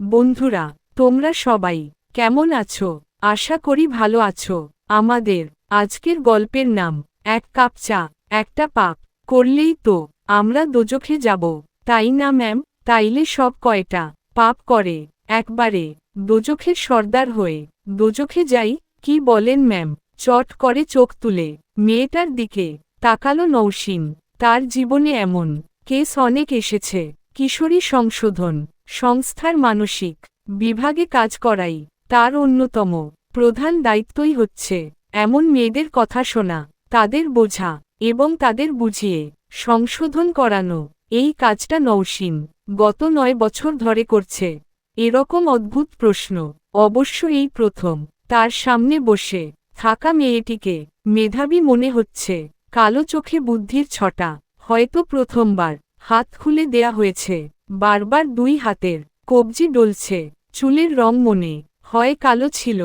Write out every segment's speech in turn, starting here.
বন্ধুরা, তোমরা সবাই কেমন আছো? আশা করি ভালো আছো। আমাদের আজকের গল্পের নাম এক কাপ চা। একটা পাপ করলেই তো আমরা দোজখে যাব, তাই না ম্যাম? তাইলে সব কয়টা পাপ করে একবারে দোজখের সর্দার হয়ে দোজখে যাই, কি বলেন ম্যাম? চট করে চোখ তুলে মেয়েটার দিকে তাকালো নৌসীন। তার জীবনে এমন কেস অনেক এসেছে। কিশোরী সংশোধন সংস্থার মানসিক বিভাগে কাজ করাই তার অন্যতম প্রধান দায়িত্বই হচ্ছে এমন মেয়েদের কথা শোনা, তাদের বোঝা এবং তাদের বুঝিয়ে সংশোধন করানো। এই কাজটা নৌসীন গত 9 বছর ধরে করছে। এরকম অদ্ভুত প্রশ্ন অবশ্য এই প্রথম। তার সামনে বসে থাকা মেয়েটিকে মেধাবী মনে হচ্ছে, কালো চোখে বুদ্ধির ছটা, হয়তো প্রথমবার হাত খুলে দেয়া হয়েছে। বারবার দুই হাতের কবজি ডলছে। চুলের রং মনে হয় কালো ছিল,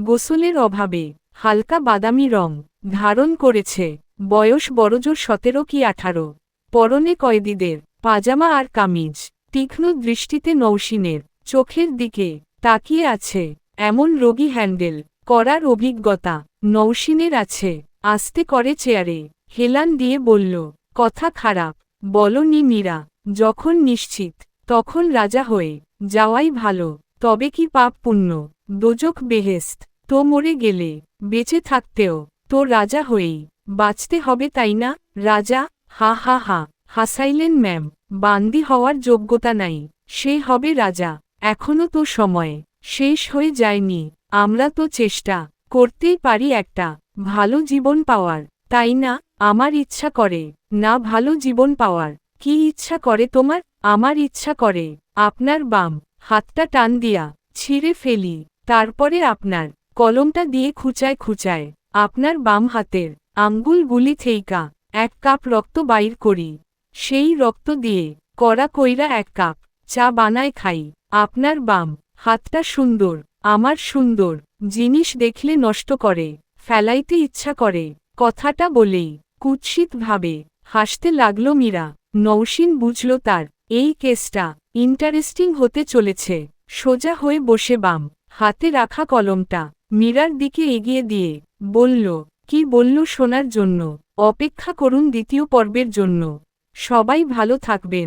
গোসলের অভাবে হালকা বাদামি রং ধারণ করেছে। বয়স বড়জোর 17 কি 18। পরনে কয়েদিদের পাজামা আর কামিজ। তীক্ষ্ণ দৃষ্টিতে নৌসীনের চোখের দিকে তাকিয়ে আছে। এমন রোগী হ্যান্ডেল করার অভিজ্ঞতা নৌসীনের আছে। আস্তে করে চেয়ারে হেলান দিয়ে বলল, কথা খারাপ বলনি মীরা। যখন নিশ্চিত তখন রাজা হয়ে যাওয়াই ভালো। তবে কি পাপ পুণ্য? দোজখ বেহেস্ত তো মরে গেলে বেঁচে থাকতেও তো রাজা হয়েই বাঁচতে হবে, তাই না? রাজা হা হা হা হাসাইলেন। ম্যাম, বান্দি হওয়ার যোগ্যতা নাই, সে হবে রাজা। এখনো তো সময় শেষ হয়ে যায়নি। আমরা তো চেষ্টা করতেই পারি একটা ভালো জীবন পাওয়ার, তাই না? আমার ইচ্ছা করে না ভালো জীবন পাওয়ার। কি ইচ্ছা করে তোমার? আমার ইচ্ছা করে আপনার বাম হাতটা টান দিয়া ছিঁড়ে ফেলি, তারপরে আপনার কলমটা দিয়ে খুঁচায় খুঁচায় আপনার বাম হাতের আঙ্গুলগুলি থেইকা 1 কাপ রক্ত বাইর করি। সেই রক্ত দিয়ে কড়া কইরা 1 কাপ চা বানায় খাই। আপনার বাম হাতটা সুন্দর, আমার সুন্দর জিনিস দেখলে নষ্ট করে ফেলাইতে ইচ্ছা করে। কথাটা বলেই কুৎসিতভাবে হাসতে লাগলো মীরা। নৌসীন বুঝল তার এই কেসটা ইন্টারেস্টিং হতে চলেছে। সোজা হয়ে বসে বাম হাতে রাখা কলমটা মীরার দিকে এগিয়ে দিয়ে বলল, কি বলল শোনার জন্য অপেক্ষা করুন দ্বিতীয় পর্বের জন্য। সবাই ভালো থাকবেন।